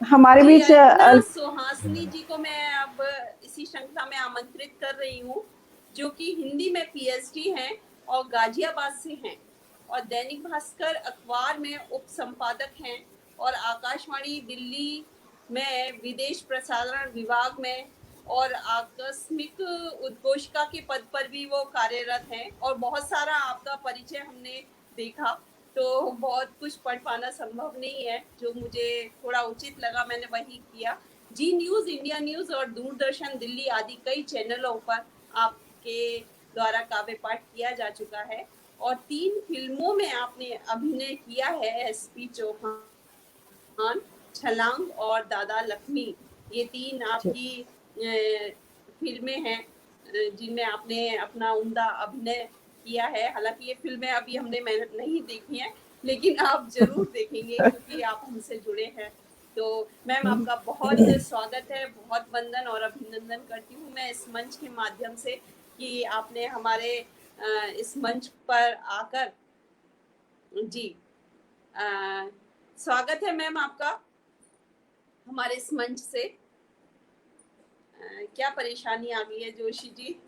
हमारे जी, बीच अल्पना सुहासनी जी को मैं अब इसी श्रृंखला में आमंत्रित कर रही हूँ, जो कि हिंदी में पीएचडी हैं और गाजियाबाद से हैं और दैनिक भास्कर अखबार में उप संपादक हैं और आकाशवाणी दिल्ली में विदेश प्रसारण विभाग में और आकस्मिक उद्घोषका के पद पर भी वो कार्यरत हैं और बहुत सारा आपका परिचय हमने देखा, तो बहुत कुछ पढ़ पाना संभव नहीं है। जो मुझे थोड़ा उचित लगा मैंने वही किया। जी न्यूज़, इंडिया न्यूज़ और दूरदर्शन दिल्ली आदि कई चैनलों पर आपके द्वारा काव्य पाठ किया जा चुका है और 3 फिल्मों में आपने अभिनय किया है। एसपी चौहान, छलांग और दादा लक्ष्मी, ये 3 आपकी फिल्में हैं जिनमें आपने अपना उम्दा अभिनय किया है। हालांकि ये फिल्में अभी हमने नहीं देखी हैं, लेकिन आप जरूर देखेंगे क्योंकि आप हमसे जुड़े हैं। तो मैम आपका बहुत स्वागत है, बहुत वंदन और अभिनंदन करती हूँ मैं इस मंच के माध्यम से कि आपने हमारे इस मंच पर आकर जी स्वागत है मैम आपका हमारे इस मंच से। क्या परेशानी आ गई है जोशी जी?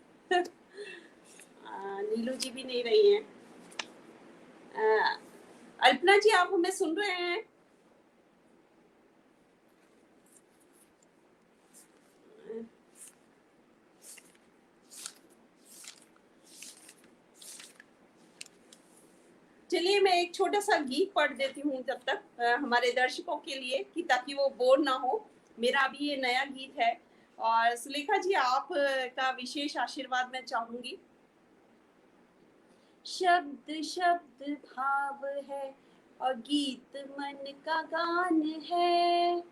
नीलू जी भी नहीं रही हैं। अल्पना जी आप हमें सुन रहे हैं? चलिए मैं एक छोटा सा गीत पढ़ देती हूँ जब तक हमारे दर्शकों के लिए, कि ताकि वो बोर ना हो। मेरा अभी ये नया गीत है और सुलेखा जी आप का विशेष आशीर्वाद मैं चाहूंगी। शब्द शब्द भाव है और गीत मन का गान है।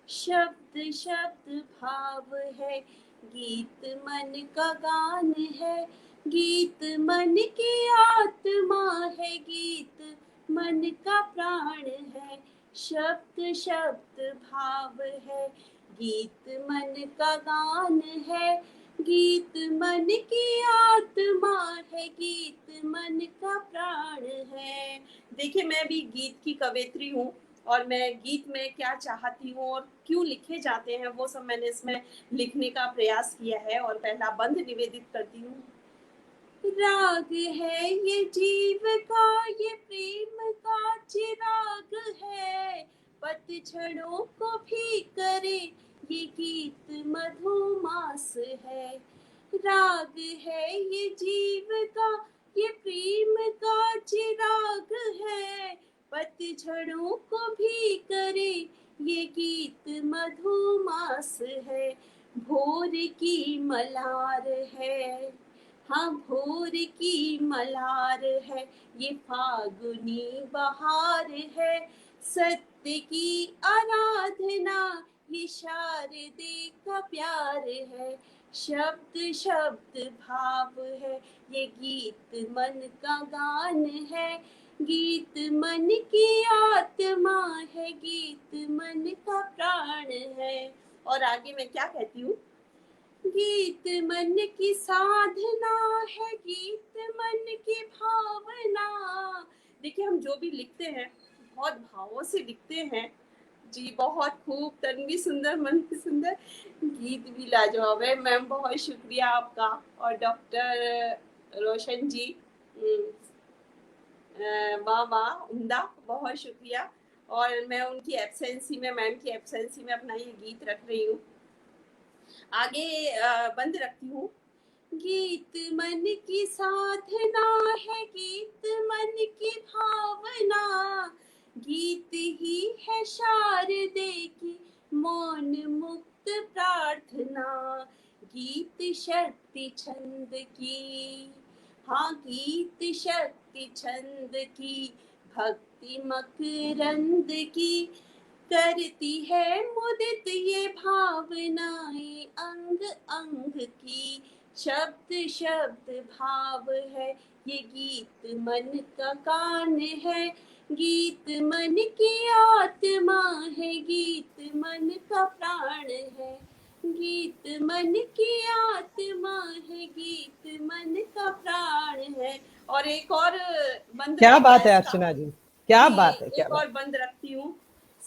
शब्द शब्द भाव है, गीत मन का गान है। गीत मन की आत्मा है, गीत मन का प्राण है। शब्द शब्द भाव है, गीत मन का गान है। गीत मन की आत्मा है, गीत मन का प्राण है। देखिए मैं भी गीत की कवयित्री हूँ और मैं गीत में क्या चाहती हूँ और क्यों लिखे जाते हैं वो सब मैंने इसमें लिखने का प्रयास किया है और पहला बंद निवेदित करती हूँ। राग है ये जीव का, ये प्रेम का चिराग है। पतझड़ों को भी करे ये गीत मधुमास है। राग है ये जीव का, ये प्रेम का चिराग है। पतझड़ों को भी करे ये गीत मधुमास है। भोर की मल्हार है, हाँ भोर की मल्हार है। ये फागुनी बहार है, सत्य की आराधना ये शारदे का प्यार है। शब्द शब्द भाव है, ये गीत मन का गान है। गीत मन की आत्मा है, गीत मन का प्राण है। और आगे मैं क्या कहती हूँ? गीत मन की साधना है, गीत मन की भावना। देखिए हम जो भी लिखते हैं बहुत भावों से लिखते हैं। जी बहुत खूब, तन भी सुंदर मन भी सुंदर, गीत भी लाजवाब है। मैम बहुत शुक्रिया आपका। और डॉक्टर रोशन जी वाह वाह उम्दा, बहुत शुक्रिया। और मैं उनकी एब्सेंसी में, मैम की एब्सेंसी में अपना ये गीत रख रही हूँ। आगे बंद रखती हूँ। गीत मन की साधना है, गीत मन की भावना। गीत ही है शारदे की मौन मुक्त प्रार्थना। गीत शक्ति छंद की, हाँ गीत शक्ति छंद की, भक्ति मकरंद की। करती है मुदित ये भावनाएं अंग अंग की। शब्द शब्द भाव है, ये गीत मन का गान है। गीत मन की आत्मा है, गीत मन का प्राण है। गीत मन की आत्मा है, गीत मन का प्राण है। और एक और बंद क्या है क्या बात है इसका? अर्चना जी, क्या जी बात है, क्या एक बात। और बंद रखती हूँ।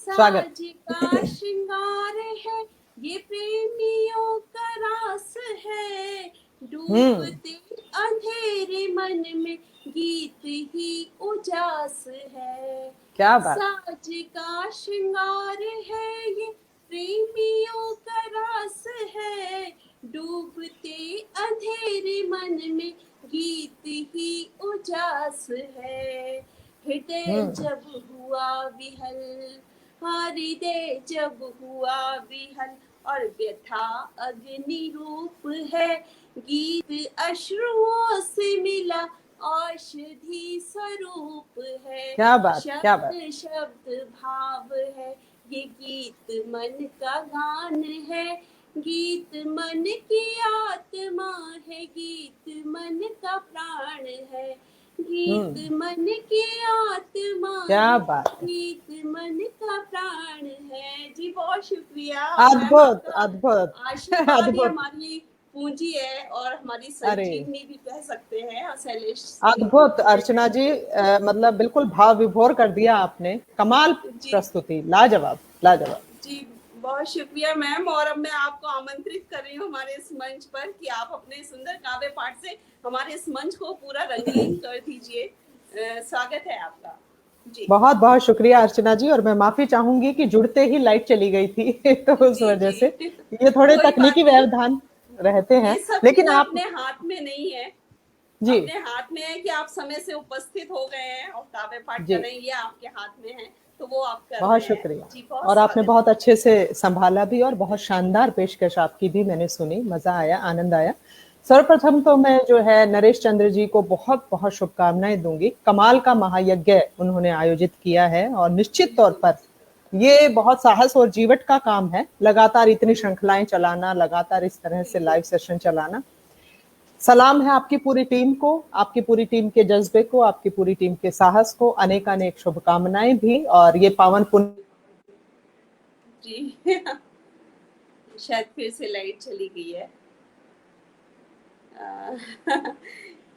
स्वागत। साज का श्रृंगार है, ये प्रेमियों का रास है, डूबते अंधेरे मन में गीत ही उजास है। क्या बात। साज का श्रृंगार है, ये प्रेमियों का रास है, डूबते अंधेरे मन में गीत ही उजास है। हृदय जब हुआ विहल, हृदय जब हुआ विहल, और व्यथा अग्नि रूप है, गीत अश्रुओं से मिला औषधि स्वरूप है। क्या बात, क्या बात। शब्द शब्द भाव है, ये गीत मन का गान है, गीत मन की आत्मा है, गीत मन का प्राण है, गीत मन की आत्मा क्या है, बात है। गीत मन का प्राण है। जी बहुत शुक्रिया। अद्भुत अद्भुत आशीर्वाद ही अद्भुत। हमारी पूंजी है और हमारी अरे संजीवनी भी कह सकते हैं। और शैलेश अद्भुत अर्चना जी, मतलब बिल्कुल भाव विभोर कर दिया आपने। कमाल जी प्रस्तुति, लाजवाब लाजवाब। जी बहुत शुक्रिया मैम। और अब मैं आपको आमंत्रित कर रही हूँ हमारे इस मंच पर कि आप अपने सुंदर काव्य पाठ से हमारे इस मंच को पूरा रंगीन कर दीजिए। स्वागत है आपका जी। बहुत बहुत शुक्रिया अर्चना जी, और मैं माफी चाहूंगी कि जुड़ते ही लाइट चली गई थी तो उस जी वजह जी से ये थोड़े कोई तकनीकी बात नहीं, व्यवधान रहते हैं, ये सब लेकिन चीजें आप अपने हाथ में नहीं है। जी अपने हाथ में है कि आप समय से उपस्थित हो गए हैं और काव्य पाठ कर जी रहे हैं, ये आपके हाथ में है, तो वो आप कर बहुत रहे हैं। शुक्रिया। जी बहुत और आपने स्वागत बहुत है। अच्छे से संभाला भी, और बहुत शानदार पेशकश आपकी भी मैंने सुनी, मजा आया, आनंद आया। सर्वप्रथम तो मैं जो है नरेश चंद्र जी को बहुत बहुत शुभकामनाएं दूंगी। कमाल का महायज्ञ उन्होंने आयोजित किया है, और निश्चित तौर पर ये बहुत साहस और जीवट का काम है, लगातार इतनी श्रृंखलाएं चलाना, लगातार इस तरह से लाइव सेशन चलाना। सलाम है आपकी पूरी टीम को, आपकी पूरी टीम के जज्बे को, आपकी पूरी टीम के साहस को, अनेक अनेक शुभकामनाएं भी। और ये पावन पुण्य जी शायद फिर से लाइट चली गई है।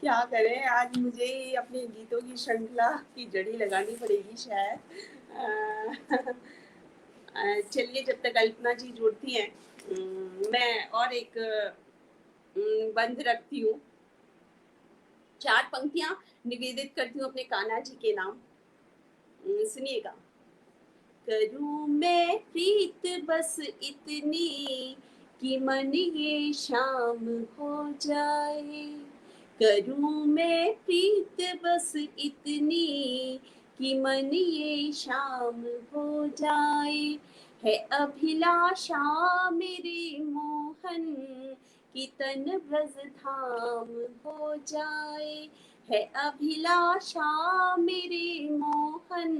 क्या करें, आज मुझे ही अपने गीतों की श्रृंखला की जड़ी लगानी पड़ेगी शायद। चलिए, जब तक कल्पना जी जुड़ती हैं, मैं और एक बंद रखती हूँ। 4 पंक्तियां निवेदित करती हूँ अपने कान्हा जी के नाम। सुनिएगा। करूँ मैं प्रीत बस इतनी कि मन ये शाम हो जाए, करूँ मैं प्रीत बस इतनी कि मन ये शाम हो जाए, है अभिलाषा मेरे मोहन कि तन ब्रज धाम हो जाए, है अभिलाषा मेरे मोहन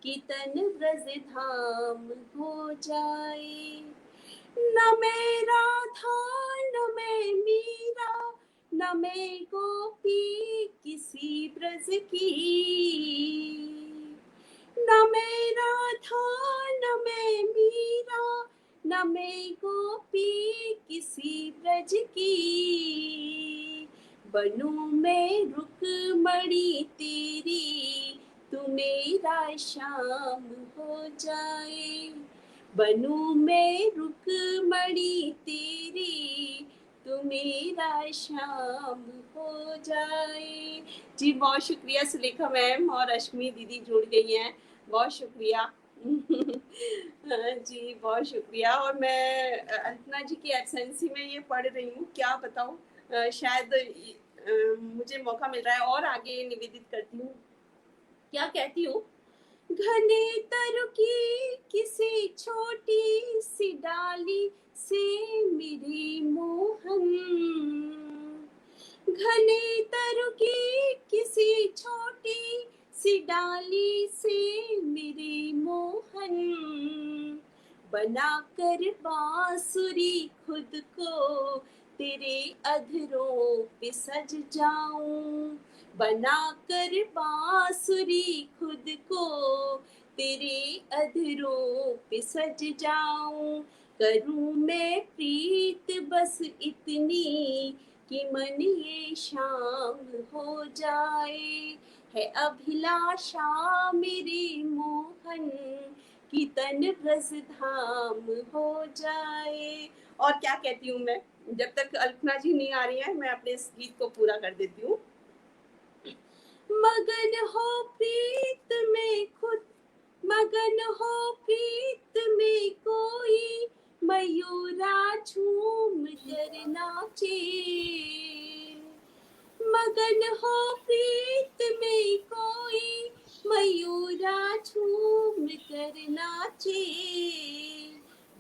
कि तन ब्रज धाम हो जाए। न मैं राधा न मैं मीरा, न मैं गोपी किसी ब्रज की, न मैं राधा न मैं मीरा, न मैं गोपी किसी ब्रज की, बनूं मैं रुकमणी तेरी तू मेरा श्याम हो जाए, बनूं मैं रुकमणी तेरी तू मेरा श्याम हो जाए। जी बहुत शुक्रिया सुलेखा मैम, और रश्मि दीदी जुड़ गई हैं, बहुत शुक्रिया। जी बहुत शुक्रिया। और मैं अल्पना जी की एब्सेंसी में ये पढ़ रही हूँ, क्या बताऊँ, शायद मुझे मौका मिल रहा है और आगे निवेदित करती हूँ। क्या कहती हूँ। घने तरु की किसी छोटी सी डाली से मेरे मोहन, घने तरु की किसी छोटी सी डाली से मेरे मोहन, बनाकर बांसुरी खुद को तेरे अधरों पे सज जाऊं, बनाकर बांसुरी खुद को तेरे अधरों पे सज जाऊं, करूं मैं प्रीत बस इतनी कि मन ये शाम हो जाए, है अभिलाषा मेरे मोहन कि तन ब्रज धाम हो जाए। और क्या कहती हूँ मैं, जब तक अल्पना जी नहीं आ रही है मैं अपने इस गीत को पूरा कर देती हूँ। मगन हो प्रीत में खुद, मगन हो प्रीत में कोई, मयूरा झूम कर नाचे। मगन हो प्रीत में कोई, मयूरा झूम कर नाचे।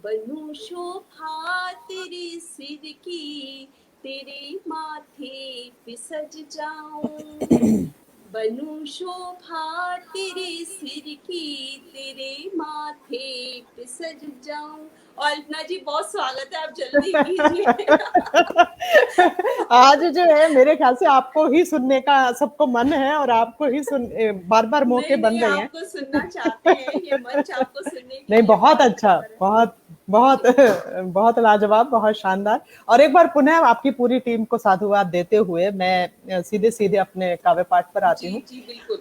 बनूं शोभा तेरे सिर की, तेरे माथे पे सज जाऊं। बनूं शोभा तेरे सिर की, तेरे माथे पे सज जाऊं। और अल्पना जी बहुत स्वागत है, आप जल्दी कीजिए। आज जो है मेरे ख्याल से आपको ही सुनने का सबको मन है और आपको ही बार बार मौके नहीं बन नहीं, रहे हैं। आपको सुनना चाहते हैं, ये मंच आपको सुनने के नहीं, लिए बहुत बहुत अच्छा, तत्पर है। बहुत बहुत बहुत लाजवाब, बहुत शानदार। और एक बार पुनः आपकी पूरी टीम को साधुवाद देते हुए मैं सीधे सीधे अपने काव्य पाठ पर आती हूँ। जी बिल्कुल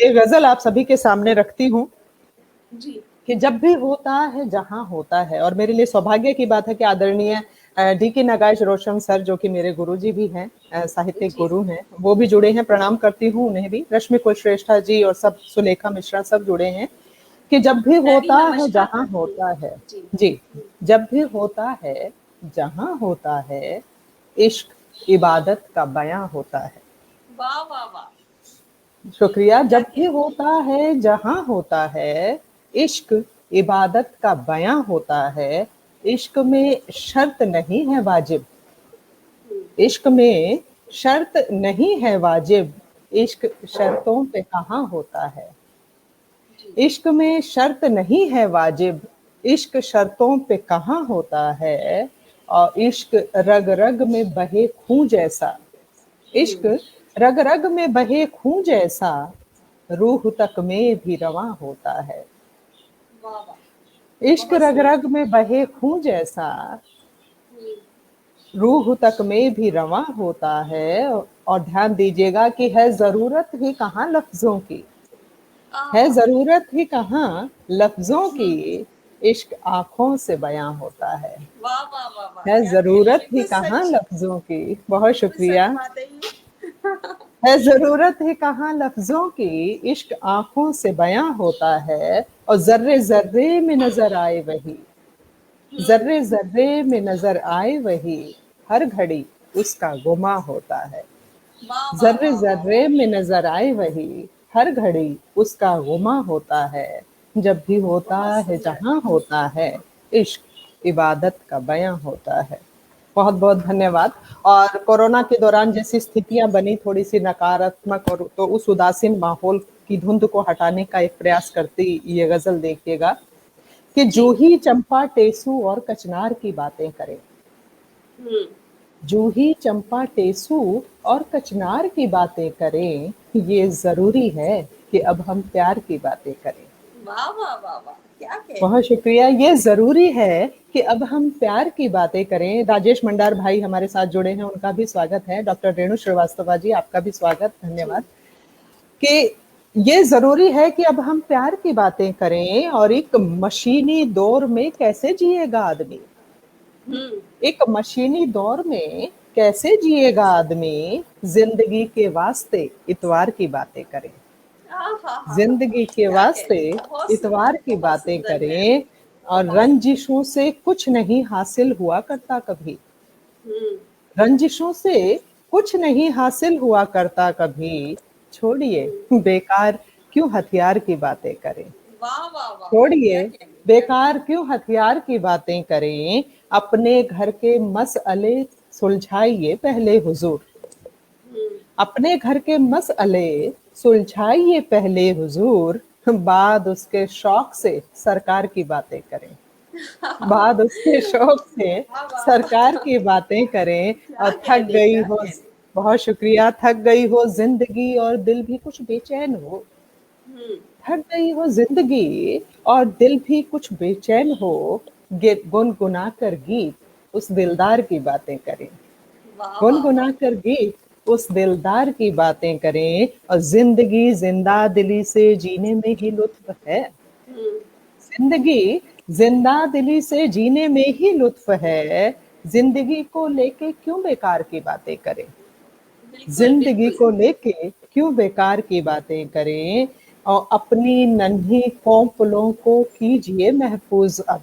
एक गजल आप सभी के सामने रखती हूँ जी। कि जब भी होता है जहां होता है। और मेरे लिए सौभाग्य की बात है कि आदरणीय डी.के. नगाइश रोशन सर, जो कि मेरे गुरुजी भी हैं, साहित्यिक जी गुरु हैं, वो भी जुड़े हैं। प्रणाम करती हूँ उन्हें भी। रश्मि कुलश्रेष्ठा जी और सब, सुलेखा मिश्रा सब जुड़े हैं कि जब भी मैं भी होता है नमस्कार जहां करती हूँ। होता है, जी जी, जब भी होता है जहां होता है, इश्क इबादत का बयां होता है। वाह वाह वाह, शुक्रिया। क्या जब भी कहते हैं। होता है जहां होता है, इश्क इबादत का बयां होता है। इश्क में शर्त नहीं है वाजिब, इश्क में शर्त नहीं है वाजिब, इश्क शर्तों पे कहाँ होता है। जी इश्क में शर्त नहीं है वाजिब, इश्क शर्तों पे कहाँ होता है। और इश्क रग रग में बहे खून जैसा, इश्क रग रग में बहे खून जैसा, रूह तक में भी रवां होता है। वाह वाह, इश्क बहुत रग सुंदर। रग में बहे खून जैसा, रूह तक में भी रवां होता है। और ध्यान दीजिएगा कि है जरूरत ही कहाँ लफ्जों की, है आहा, जरूरत ही कहाँ लफ्जों की, इश्क आंखों से बयां होता है। वाह वाह वाह वाह, है क्या कह रही है, जरूरत ही बिल्कुल कहाँ सच, लफ्जों की। बहुत बिल्कुल सच शुक्रिया। बात है ये। है जरूरत ही कहाँ लफ्जों की, इश्क आंखों से बयां होता है। और जर्रे जर्रे में नजर आए वही, जर्रे जर्रे में नजर आए वही, हर घड़ी उसका गुमा होता है। वाह वाह जर्रे वाह वाह वाह, जर्रे में नजर आए वही, हर घड़ी उसका गुमा होता है। जब भी होता बहुत है सुंदर। जहां होता है, इश्क इबादत का बयां होता है। बहुत बहुत धन्यवाद। और कोरोना के दौरान जैसी स्थितियां बनी, थोड़ी सी नकारात्मक, और तो उस उदासीन माहौल की धुंध को हटाने का एक प्रयास करती ये गजल देखिएगा कि जी जूही चंपा टेसू और कचनार की बातें करें। हम्म, जूही चंपा टेसू और कचनार की बातें करें, ये जरूरी है कि अब हम प्यार की बातें करें। वाह वाह वाह वाह, क्या कह रही बहुत है। शुक्रिया। ये जरूरी है कि अब हम प्यार की बातें करें। राजेश मंडार भाई हमारे साथ जुड़े हैं, उनका भी स्वागत है। डॉक्टर रेणु श्रीवास्तव जी, आपका भी स्वागत, जी धन्यवाद। कि ये जरूरी है कि अब हम प्यार की बातें करें। और एक मशीनी दौर में कैसे जिएगा आदमी, हम्म, एक मशीनी दौर में कैसे जिएगा आदमी, जिंदगी के वास्ते इतवार की बातें करें। आहा हा हा, जिंदगी के क्या कह वास्ते रही है, इतवार की बहुत बातें सुंदर मैम, करें। और बहुत सुंदर। रंजिशों से कुछ नहीं हासिल हुआ करता कभी, हम्म, रंजिशों से कुछ नहीं हासिल हुआ करता कभी, छोड़िए बेकार क्यों हथियार की बातें करें। वाह वाह वाह वाह, क्या छोड़िए कह रही है, क्या कह बेकार क्यों हथियार की बातें करें, अपने घर के मसले सुलझाइए पहले हुजूर, रही। अपने घर के मसले सुलझाइए पहले हुजूर, बाद उसके शौक से सरकार की बातें करें, बाद उसके शौक से वाह वाह सरकार वाह, की बातें करें। क्या और कह थक रही है, गई क्या हो, कह रही है। बहुत शुक्रिया, थक गई हो जिंदगी और दिल भी कुछ बेचैन हो, हम्म, थक गई हो जिंदगी और दिल भी कुछ बेचैन हो, गुनगुना कर गीत उस दिलदार की बातें करें, वाह वाह वाह, गुनगुना कर गीत उस दिलदार की बातें करें। और जिंदगी जिंदा दिली से जीने में ही लुत्फ है, हम्म, जिंदगी जिंदा दिली से जीने में ही लुत्फ है, जिंदगी को लेके क्यों बेकार की बातें करें, बिल्कुल जिंदगी बिल्कुल। को लेके क्यों बेकार की बातें करें, और अपनी नन्ही कौपलों को कीजिए महफूज अब।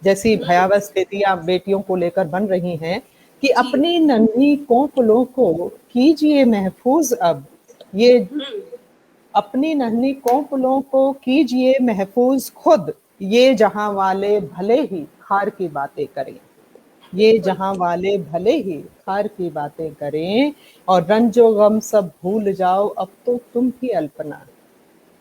जैसी भयावह स्थितियां बेटियों को लेकर बन रही हैं कि जी। अपनी नन्ही कौपलों को कीजिए महफूज अब, ये हम्म। अपनी नन्ही कौपलों को कीजिए महफूज खुद, ये जहां वाले भले ही खार की बातें करें, ये बिल्कुल। जहां वाले भले ही खार की बातें करें, और रंजो गम सब भूल जाओ अब तो तुम ही अल्पना।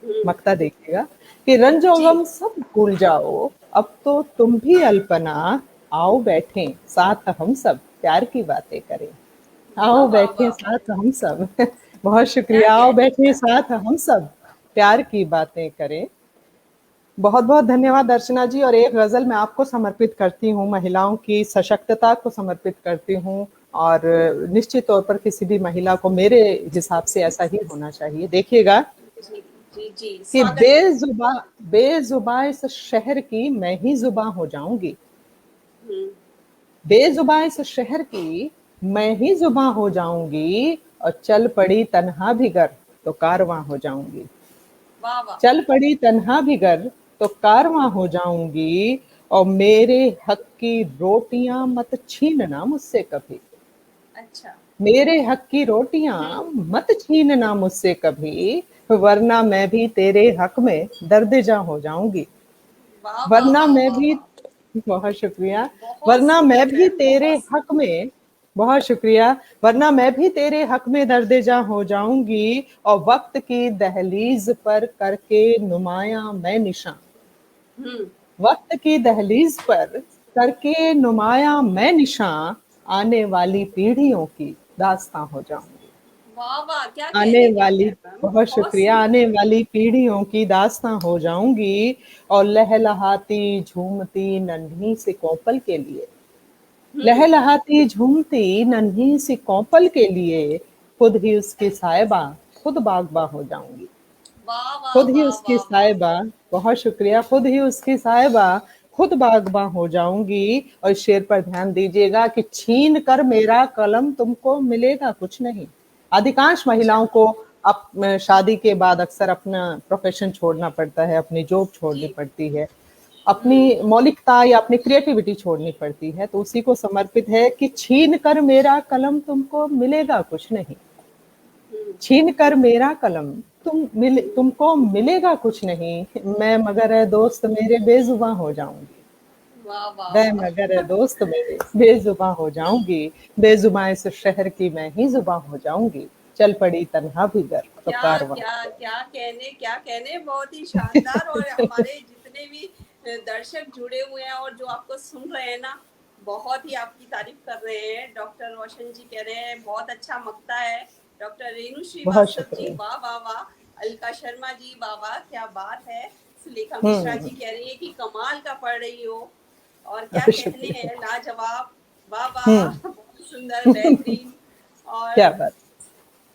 हम्म। मक्ता देखिएगा कि रंजो जी। गम सब भूल जाओ अब तो तुम भी अल्पना, आओ बैठे साथ हम सब प्यार की बातें करें, वाह आओ वाह बैठे वाह। साथ हम सब बहुत क्या शुक्रिया, आओ कहने बैठे क्या। साथ हम सब प्यार की बातें करें। बहुत बहुत धन्यवाद अर्चना जी। और एक गजल मैं आपको समर्पित करती हूँ, महिलाओं की सशक्तता को समर्पित करती हूँ, और निश्चित तौर पर किसी भी महिला को मेरे हिसाब से ऐसा ही होना चाहिए। देखिएगा जी जी जी, कि स्वागत है। बेजुबा इस शहर की मैं ही जुबा हो जाऊंगी, हम्म। बेजुबा इस शहर की मैं ही जुबा हो जाऊंगी, और चल पड़ी तन्हा भी गर तो कारवां हो जाऊंगी, वाह वाह। चल पड़ी तन्हा भी गर तो कारवां हो जाऊंगी, और मेरे हक की रोटियां मत छीनना मुझसे कभी, अच्छा। मेरे हक की रोटियां मत छीनना मुझसे कभी, वरना मैं भी तेरे हक में दर्द-जा हो जाऊंगी, वाह वाह वरना वाह मैं वाह भी, वाह। बहुत शुक्रिया, बहुत वरना मैं सुंदर भी है, तेरे बहुत हक सुंदर। में, बहुत शुक्रिया, वरना मैं भी तेरे हक में दर्द-जा हो जाऊंगी, और वक्त की दहलीज पर करके नुमाया मैं निशान, हम्म। वक्त की दहलीज पर करके नुमाया मैं निशान, आने वाली पीढ़ियों की दास्तां हो जाऊंगी, वाह वाह, क्या आने कहने क्या वाली, है मैम, बहुत बहुत शुक्रिया, सुंदर। आने वाली पीढ़ियों की दास्तां हो जाऊंगी, और लहलहाती झूमती नन्ही सी कोपल के लिए, हम्म। लहलहाती झूमती नन्ही सी कोपल के लिए, खुद ही उसकी साहिबा खुद बागबा हो जाऊंगी, वाह वाह खुद ही वाह उसकी वाह वाह। साहिबा, बहुत शुक्रिया, खुद ही उसकी साहिबा खुद बागबा हो जाऊंगी। और शेर पर ध्यान दीजिएगा कि छीन कर मेरा कलम तुमको मिलेगा कुछ नहीं। अधिकांश अच्छा। महिलाओं को अब शादी के बाद अक्सर अपना प्रोफेशन छोड़ना पड़ता है, अपनी जॉब छोड़नी जी। पड़ती है, अपनी मौलिकता या अपनी क्रिएटिविटी छोड़नी पड़ती है, तो उसी को समर्पित है कि छीन कर मेरा कलम तुमको मिलेगा कुछ नहीं, हम्म। छीन कर मेरा कलम तुमको मिलेगा कुछ नहीं, मैं मगर है दोस्त मेरे बेजुबां हो जाऊंगी, वाह वाह मैं मगर है वाह। दोस्त मेरे बेजुबां हो जाऊंगी, बेजुबां इस शहर की मैं ही जुबां हो जाऊंगी, चल पड़ी तन्हा भी घर तो क्या कारवां क्या हो क्या कहने क्या कहने, बहुत ही शानदार। और हमारे जितने भी दर्शक जुड़े हुए हैं और जो आपको सुन रहे हैं ना, बहुत ही आपकी तारीफ कर रहे हैं। डॉक्टर रोशन जी कह रहे हैं बहुत अच्छा मक्ता है। डॉक्टर रेणु बहुत श्रीवास्तव जी शुक्रिया। वाह वाह वाह। अलका शर्मा जी वाह वाह, क्या बात है। सुलेखा मिश्रा हम्म। जी कह रही है कि कमाल का पढ़ रही हो, और क्या कहने शुक्रिया। हैं, लाजवाब। वाह वाह, बहुत सुंदर, बेहतरीन। और क्या बात।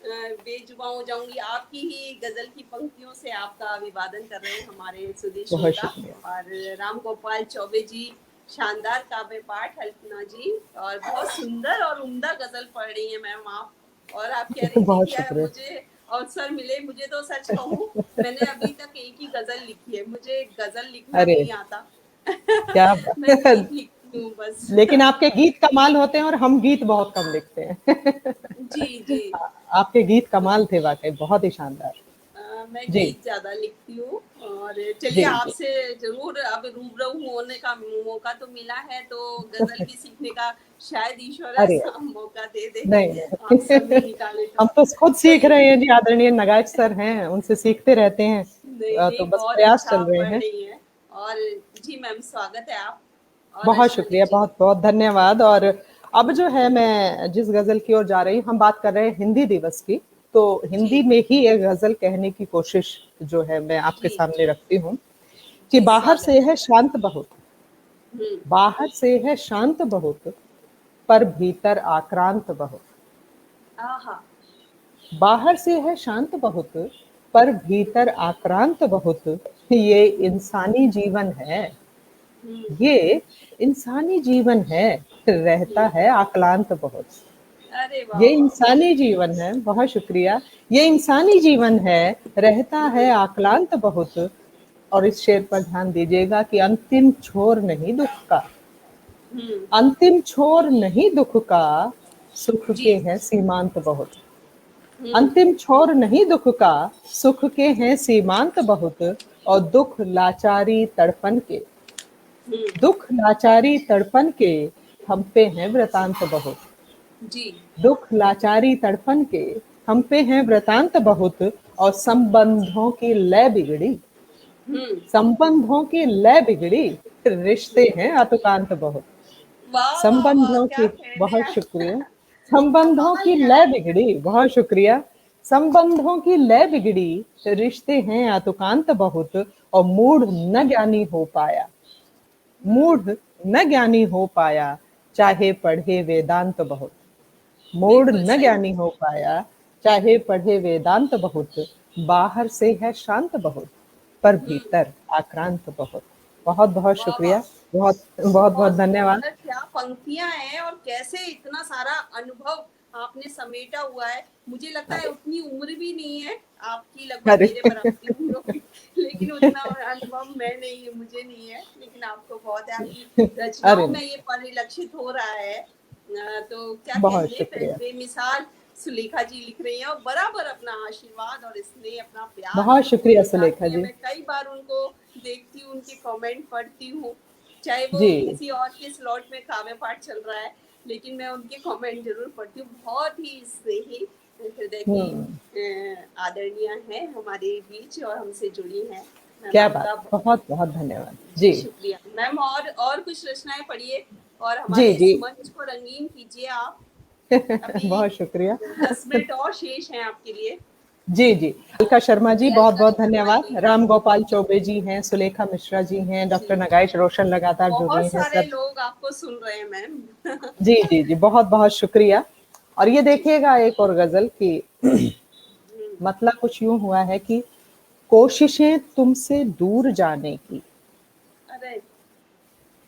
बेजुबां हो जाऊंगी, आपकी ही गजल की पंक्तियों से आपका अभिवादन कर रहे हैं हमारे सुदेश बहुत का। शुक्रिया। और राम गोपाल चौबे जी, शानदार काव्य पाठ। अल्पना जी, और बहुत सुंदर और उम्दा गजल पढ़ रही हैं मैम आप। और आप कह रही थी बहुत कि यार शुक्रिया। मुझे अवसर मिले, मुझे तो सच कहूँ मैंने अभी तक एक ही गजल लिखी है, मुझे गजल लिखना अरे नहीं आता। क्या मैं बात। गीत लिखती हूँ बस। लेकिन आपके गीत कमाल होते हैं, और हम गीत बहुत कम लिखते हैं जी जी। आपके गीत कमाल थे, वाकई बहुत ही शानदार। मैं जी गीत ज्यादा लिखती हूँ। और चलिए, जी जी। आपसे जरूर अब रूबरू होने का मौका तो मिला है, तो गजल भी सीखने का शायद ईश्वर अरे ऐसा मौका दे दे, नहीं आप नहीं समय निकाले तो। हम तो खुद सीख चलिए। रहे हैं जी, आदरणीय नगाज सर हैं, उनसे सीखते रहते हैं। नहीं तो नहीं, बस बहुत प्रयास अच्छा चल आप रहे पढ़ हैं। रही हैं। और जी मैम, स्वागत है आप। और बहुत अश्वनी शुक्रिया, जी। बहुत बहुत धन्यवाद। और अब जो है, मैं जिस गजल की ओर जा रही हूँ, हम बात कर रहे हैं हिंदी दिवस की, तो जी हिंदी में ही एक गजल कहने की कोशिश जो है मैं आपके जी सामने रखती हूँ कि जी, बाहर स्वागत से है। है शांत बहुत, हम्म। बाहर से है शांत बहुत, पर भीतर आक्रांत बहुत, आहा। बाहर से है शांत बहुत, पर भीतर आक्रांत बहुत, ये इंसानी जीवन है, ये इंसानी जीवन है, रहता है आक्लांत बहुत। अरे वाह ये वाह। इंसानी जीवन है, बहुत शुक्रिया। ये इंसानी जीवन है, रहता है आक्लांत बहुत। और इस शेर पर ध्यान दीजिएगा कि अंतिम छोर नहीं दुख का, हम्म। अंतिम छोर नहीं दुख का, सुख जी। के हैं सीमांत बहुत। हम्म। अंतिम छोर नहीं दुख का, सुख के हैं सीमांत बहुत। और दुख लाचारी तड़पन के, हम्म। दुख लाचारी तड़पन के, हम पे हैं वृतांत बहुत। जी। दुख लाचारी तड़पन के, हम पे हैं वृतांत बहुत। और संबंधों की लय बिगड़ी, हम्म। संबंधों की लय बिगड़ी, रिश्ते हैं अतुकांत बहुत। वाह वाह वाह, संबंधों क्या की, कहने बहुत हैं। शुक्रिया। संबंधों कमाल की है लय आप। बिगड़ी, बहुत शुक्रिया। संबंधों की लय बिगड़ी, रिश्ते हैं अतुकांत बहुत। और मूढ़ न ज्ञानी हो पाया, मूढ़ न ज्ञानी हो पाया, चाहे पढ़े वेदांत बहुत। मूढ़ बिल्कुल न सही। ज्ञानी हो पाया, चाहे पढ़े वेदांत बहुत। बाहर से है शांत बहुत, पर भीतर आक्रांत बहुत। बहुत बहुत वाह वाह, शुक्रिया, बहुत बहुत बहुत बहुत धन्यवाद। सुंदर, क्या पंक्तियां हैं और कैसे इतना सारा अनुभव आपने समेटा हुआ है। मुझे लगता है अरे उतनी उम्र भी नहीं है आपकी, लगभग अरे मेरे बराबर की उम्र होगी, लेकिन उतना अनुभव मैं नहीं, मुझे नहीं है, लेकिन आपको बहुत है। आपकी रचनाओं अरे में ये परिलक्षित हो रहा है। तो क्या बहुत कहने, शुक्रिया, बेमिसाल सुलेखा जी लिख रही हैं और बराबर अपना आशीर्वाद और स्नेह, अपना प्यार बहुत शुक्रिया सुलेखा लौटाती है। जी। मैं कई बार उनको देखती हूँ, उनके कमेंट पढ़ती हूँ, चाहे वो जी किसी और के स्लॉट में काव्य पाठ चल रहा है, लेकिन मैं उनके कमेंट जरूर पढ़ती हूँ। बहुत ही स्नेही, हृदय की हम्म, आदरणीय है हमारे बीच और हमसे जुड़ी हैं। मैम क्या बात, आपका बहुत बहुत धन्यवाद जी जी। शुक्रिया मैम। और कुछ रचनाएं पढ़िए और जी हमारे जी इस मंच को रंगीन कीजिए आप। अभी बहुत शुक्रिया। 10 मिनट और शेष हैं आपके लिए। जी जी, अलका शर्मा जी जी बहुत अलका बहुत शर्मा धन्यवाद। जी, राम गोपाल चौबे जी हैं, सुलेखा मिश्रा जी हैं, जी डॉक्टर नगाइश रोशन लगातार जुड़ी बहुत हैं सारे सब। लोग आपको सुन रहे हैं मैम। जी जी जी, बहुत बहुत शुक्रिया। और ये जी। देखिएगा एक और गजल की, मतलब कुछ यूं हुआ है कि कोशिशें तुमसे दूर जाने की, अरे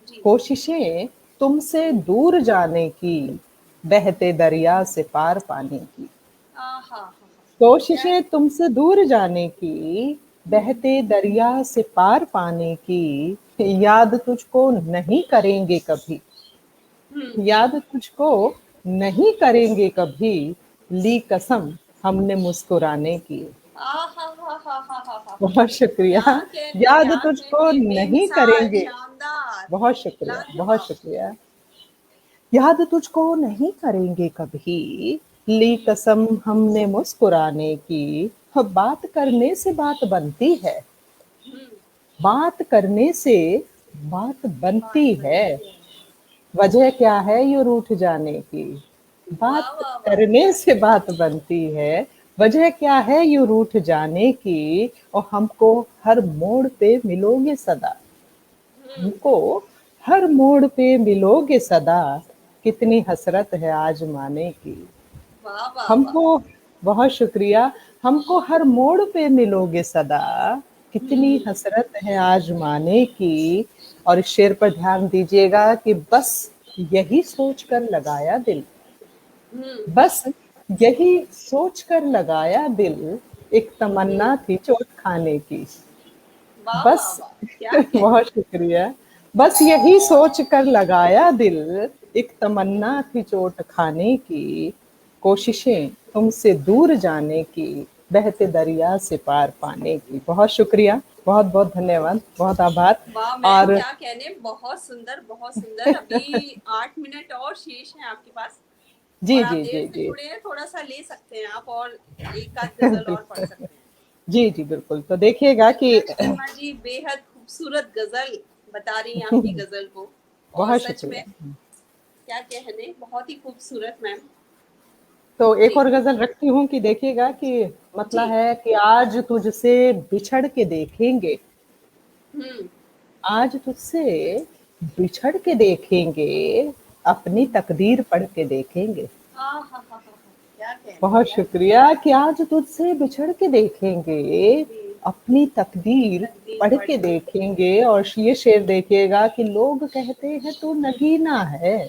जी। कोशिशें तुमसे दूर जाने की, बहते दरिया से पार पाने की। हाँ हाँ, क्या। कोशिशें तुमसे दूर जाने की, बहते दरिया से पार पाने की। याद तुझको नहीं करेंगे कभी, हम्म। याद तुझको नहीं करेंगे कभी, ली कसम हमने मुस्कुराने की। हाँ हाँ हाँ हाँ हाँ हाँ हाँ। बहुत शुक्रिया। क्या कहने, याद क्या तुझको कहने, नहीं बेमिसाल, करेंगे, शानदार, बहुत शुक्रिया, बहुत लाजवाब। शुक्रिया। याद तुझको नहीं करेंगे कभी, ली कसम हमने मुस्कुराने की। अब बात करने से बात बनती है, हम्म। बात करने से बात बात बनती है। बनती है। वजह क्या है यूं रूठ जाने की, वाह बात वाह वाह, करने क्या से कहने। बात बनती है। वजह क्या है यूं रूठ जाने की, और हमको हर मोड़ पे मिलोगे सदा, हमको हर मोड़ पे मिलोगे सदा। कितनी हसरत है आज माने की, वाह वाह वाह। हमको, बहुत शुक्रिया। हमको हर मोड़ पे मिलोगे सदा, कितनी हसरत है आज माने की। और इस शेर पर ध्यान दीजिएगा कि बस यही सोच कर लगाया दिल, हम्म। बस यही सोच कर लगाया दिल, एक हम्म। तमन्ना थी चोट खाने की। वाह वाह बस वाह, क्या बहुत कहने। शुक्रिया। बस यही सोच कर लगाया दिल, एक तमन्ना थी चोट खाने की। कोशिशें तुमसे दूर जाने की, बहते दरिया से पार पाने की। बहुत शुक्रिया, बहुत बहुत धन्यवाद, बहुत आभार। वाह मैम, और क्या कहने, बहुत सुंदर बहुत सुंदर। अभी 8 मिनट और शेष हैं आपके पास जी और आप जी देर जी से जी जुड़े हैं, थोड़ा सा ले सकते हैं आप और एक आध गजल और पढ़ बिल्कुल, सकते हैं। जी जी बिल्कुल। तो देखिएगा कि अलका शर्मा जी बेहद खूबसूरत गजल बता रही हैं आपकी गजल को, और बहुत सच में शुक्रिया। क्या कहने, बहुत ही खूबसूरत मैम। तो एक जी और गजल रखती हूँ कि देखिएगा कि जी। मतलब है कि आज तुझसे बिछड़ के देखेंगे, हम्म। आज तुझसे बिछड़ के देखेंगे, अपनी तकदीर पढ़ के देखेंगे। हाँ हाँ हाँ हाँ हाँ, क्या कहने, बहुत क्या कहने। शुक्रिया कि आज तुझसे बिछड़ के देखेंगे, अपनी तकदीर पढ़ के देखेंगे और ये शेर देखिएगा कि लोग कहते हैं तू नगीना है,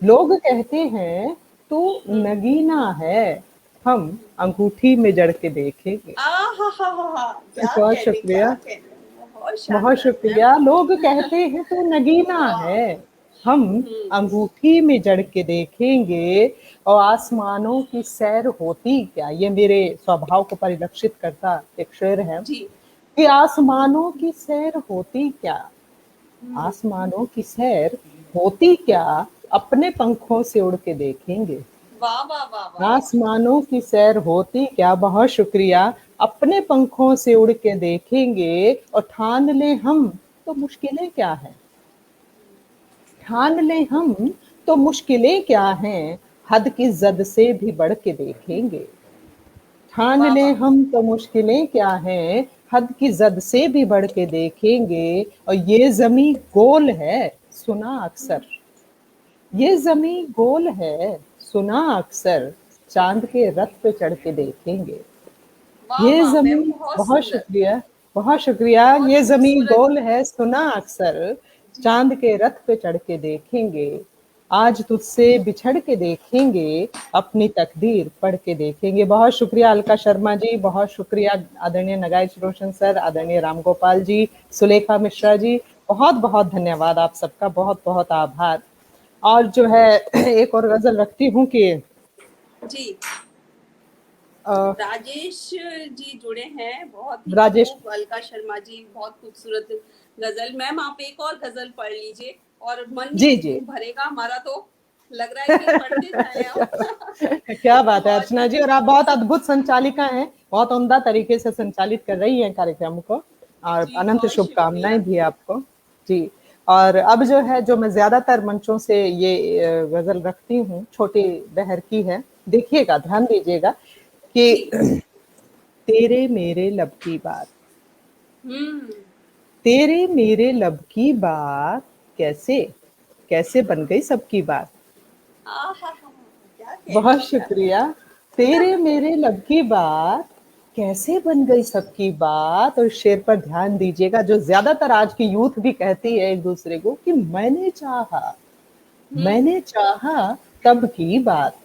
लोग कहते हैं तू नगीना है, हम अंगूठी में जड़ के देखेंगे। क्या बहुत कहने, क्या शुक्रिया, कहने, बहुत बहुत शानदार शुक्रिया। लोग कहते हैं तू नगीना है, हम अंगूठी में जड़ के देखेंगे। और आसमानों की सैर होती क्या, ये मेरे स्वभाव को परिलक्षित करता एक शेर है जी। कि आसमानों की सैर होती क्या, आसमानों की सैर होती क्या, अपने पंखों से उड़ के देखेंगे। वाह वाह वाह वाह। आसमानों की सैर होती क्या, बहुत शुक्रिया, अपने पंखों से उड़ के देखेंगे। और ठान ले हम तो मुश्किलें क्या है, ठान ले हम तो मुश्किलें क्या हैं, हद की जद से भी बढ़ के देखेंगे। ठान ले हम तो मुश्किलें क्या हैं, हद की जद से भी बढ़ के देखेंगे। और ये जमी गोल है सुना अक्सर, ये जमी गोल है सुना अक्सर, चांद के रथ पे चढ़ के देखेंगे। ये जमीन, बहुत शुक्रिया, बहुत शुक्रिया। ये जमीन गोल है सुना अक्सर, चांद के रथ पे चढ़ के देखेंगे। आज तुझसे बिछड़ के देखेंगे, अपनी तकदीर पढ़ के देखेंगे। बहुत शुक्रिया अलका शर्मा जी, बहुत शुक्रिया आदरणीय नगाइच रोशन सर, आदरणीय रामगोपाल जी, सुलेखा मिश्रा जी, बहुत बहुत धन्यवाद आप सबका, बहुत बहुत आभार। और जो है एक और गजल रखती हूँ कि जी राजेश जी जुड़े हैं, बहुत ही राजेश, अलका शर्मा जी, बहुत खूबसूरत गजल। मैम आप एक और गजल पढ़ लीजिए और मन जी जी भरेगा हमारा, तो लग रहा है कि पढ़ते जाएं आप। क्या बात है अर्चना जी, और आप बहुत अद्भुत संचालिका हैं, बहुत उम्दा तरीके से संचालित कर रही हैं कार्यक्रम को, और अनंत शुभकामनाएं भी आपको जी। और अब जो है, जो मैं ज्यादातर मंचों से ये गजल रखती हूँ, छोटी बहर की है, देखिएगा, ध्यान दीजिएगा कि तेरे मेरे लब की बात, तेरे मेरे लब की बात, कैसे कैसे बन गई सबकी बात। बहुत शुक्रिया। तेरे मेरे लब की बात कैसे बन गई सबकी बात। और शेर पर ध्यान दीजिएगा, जो ज्यादातर आज की यूथ भी कहती है एक दूसरे को कि मैंने चाहा तब की बात,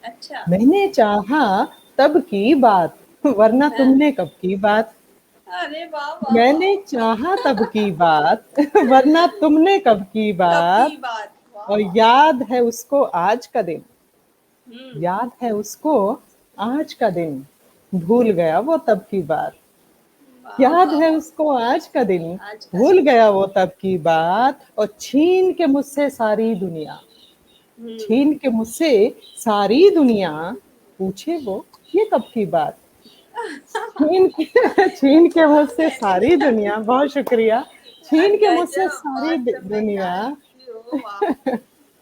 अच्छा, मैंने चाहा तब की बात, वरना तुमने कब की बात। अरे वाह वाह, मैंने चाहा तब की बात, वरना तुमने कब की बात। और याद है उसको आज का दिन, याद है उसको आज का दिन, भूल गया वो तब की बात। याद है उसको आज का दिन, भूल गया वो तब की बात। और छीन के मुझसे सारी दुनिया, छीन के मुझसे सारी दुनिया, पूछे वो ये कब की बात। छीन के मुझसे सारी दुनिया, बहुत शुक्रिया। छीन के मुझसे सारी दुनिया,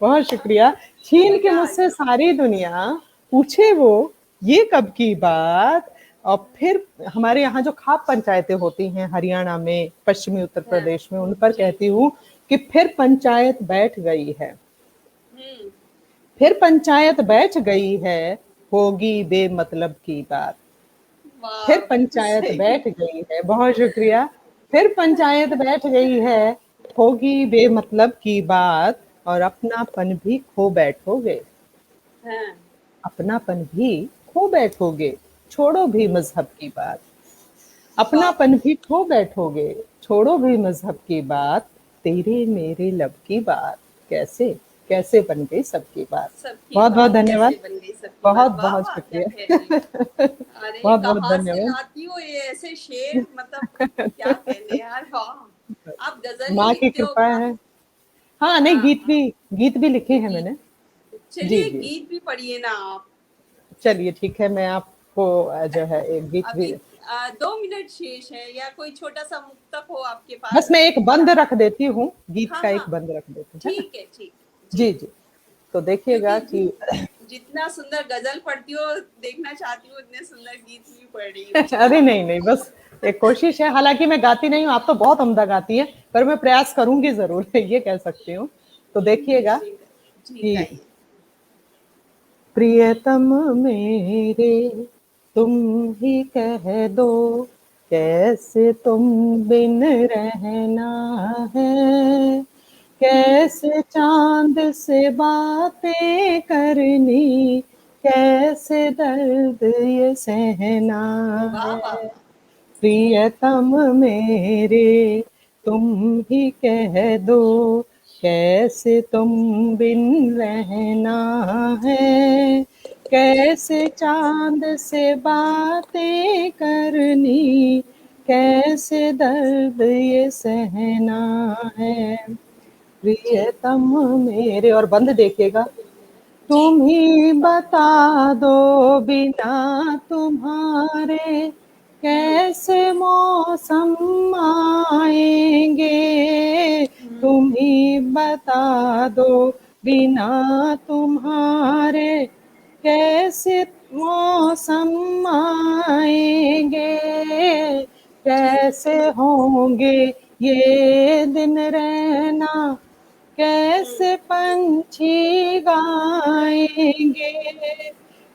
बहुत शुक्रिया। छीन के मुझसे सारी दुनिया, पूछे वो ये कब की बात। और फिर हमारे यहाँ जो खाप पंचायतें होती हैं हरियाणा में, पश्चिमी उत्तर प्रदेश में, उन पर कहती हूँ कि फिर पंचायत बैठ गई है, फिर पंचायत बैठ गई है, होगी बेमतलब की बात। फिर पंचायत बैठ गई है, बहुत शुक्रिया। फिर पंचायत बैठ गई है, होगी बेमतलब की बात। और अपनापन भी खो बैठोगे, अपनापन भी खो बैठोगे, छोड़ो भी मजहब की बात। अपनापन भी खो बैठोगे, छोड़ो भी मजहब की बात। तेरे मेरे लब की बात, कैसे कैसे बन गई सबकी बात। बहुत बहुत धन्यवाद, बहुत बहुत शुक्रिया। बहुत बहुत धन्यवाद। लाती हो ये ऐसे शेर, मतलब क्या कहने यार, वाह। आप गजल माँ की लिखते हो कृपा क्या? है। हाँ, नहीं, गीत भी लिखे हैं मैंने। चलिए गीत भी पढ़िए ना आप। चलिए ठीक है, मैं आपको जो है एक गीत भी, 2 मिनट शेष है, या कोई छोटा सा मुक्तक हो आपके पास? बस मैं एक बंद रख देती हूँ, गीत का एक बंद रख देती हूँ। ठीक है, ठीक जी जी, तो देखिएगा कि जितना सुंदर गजल पढ़ती हो, देखना चाहती हूँ उतने सुंदर गीत भी पढ़ रही हो। अरे नहीं नहीं, बस एक कोशिश है। हालांकि मैं गाती नहीं हूँ, आप तो बहुत उम्दा गाती हैं, पर मैं प्रयास करूंगी जरूर, ये कह सकती हूँ। तो देखिएगा कि प्रियतम मेरे तुम ही कह दो कैसे तुम बिन रहना है, कैसे चांद से बातें करनी, कैसे दर्द ये सहना वाह वाह है। वाह। प्रियतम मेरे तुम ही कह दो कैसे तुम बिन रहना है, कैसे चांद से बातें करनी, कैसे दर्द ये सहना है। जी प्रियतम मेरे, और बंद देखिएगा। जी। तुम ही बता दो बिना तुम्हारे कैसे मौसम आएंगे, तुम ही बता दो बिना तुम्हारे कैसे मौसम आएंगे, जी कैसे होंगे ये दिन रहना, कैसे पंछी गाएंगे,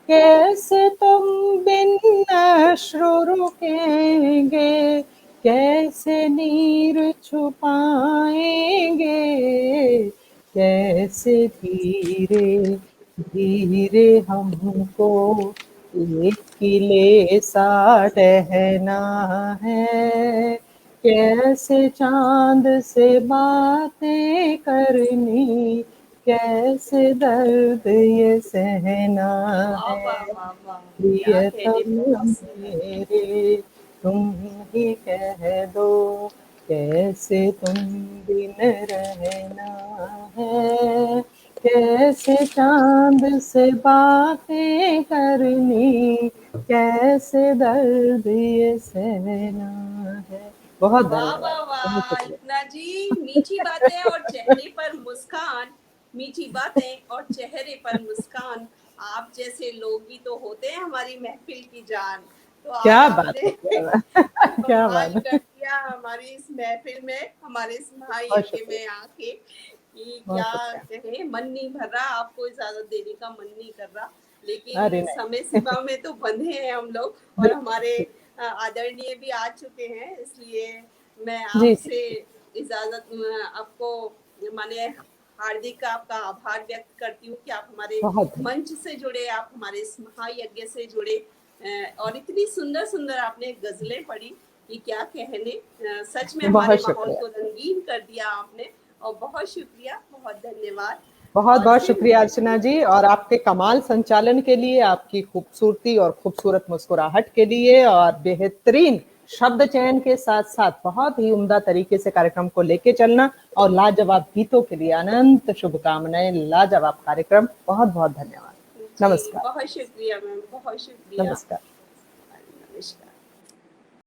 कैसे तुम बिन अश्रु रुकेंगे, कैसे नीर छुपाएंगे, कैसे धीरे धीरे हमको एक किले सा टहना है, कैसे चांद से बातें करनी, कैसे दर्द ये सहना वाह है। वाह वाह वाह। क्या कहने, प्रियतम बहुत सुंदर। मेरे तुम ही कह दो कैसे तुम बिन रहना है, कैसे चांद से बातें करनी, कैसे दर्द ये सहना है। बहुत वाह धन्यवाद, वाह बहुत वाह। शुक्रिया। इतना जी, मीठी बातें और चेहरे पर मुस्कान, मीठी बातें और चेहरे पर मुस्कान। आप जैसे लोग ही तो होते हैं हमारी महफिल की जान। तो आज क्या बात आपने है, क्या बात क्या कमाल बात है। कर दिया हमारी इस महफिल में, हमारे इस बहुत महायज्ञ शुक्रिया, में आके, कि बहुत क्या शुक्रिया। कहे, मन नहीं भर रहा, आपको इजाजत देने का मन नहीं कर रहा, लेकिन अरे समय नहीं। सीमा में तो बंधे हैं हम लोग, और हमारे बिल्कुल। आदरणीय भी आ चुके हैं, इसलिए मैं जी जी आपसे इजाजत, आपको माने हार्दिक आपका आभार व्यक्त करती हूँ कि आप हमारे बहुत मंच से जुड़े, आप हमारे इस महायज्ञ से जुड़े, और इतनी सुंदर सुंदर आपने गजलें पढ़ी कि क्या कहने, सच में हमारे बहुत माहौल शुक्रिया, को रंगीन कर दिया आपने। और बहुत शुक्रिया, बहुत धन्यवाद। बहुत और बहुत फिर शुक्रिया अर्चना मिलेंगे। जी, और आपके कमाल संचालन के लिए, आपकी खूबसूरती और खूबसूरत मुस्कुराहट के लिए, और बेहतरीन शब्द चयन के साथ साथ बहुत ही उम्दा तरीके से कार्यक्रम को लेके चलना, और लाजवाब गीतों के लिए अनंत शुभकामनाएं। लाजवाब कार्यक्रम, बहुत बहुत धन्यवाद। जी नमस्कार। बहुत शुक्रिया मैम, बहुत शुक्रिया। नमस्कार।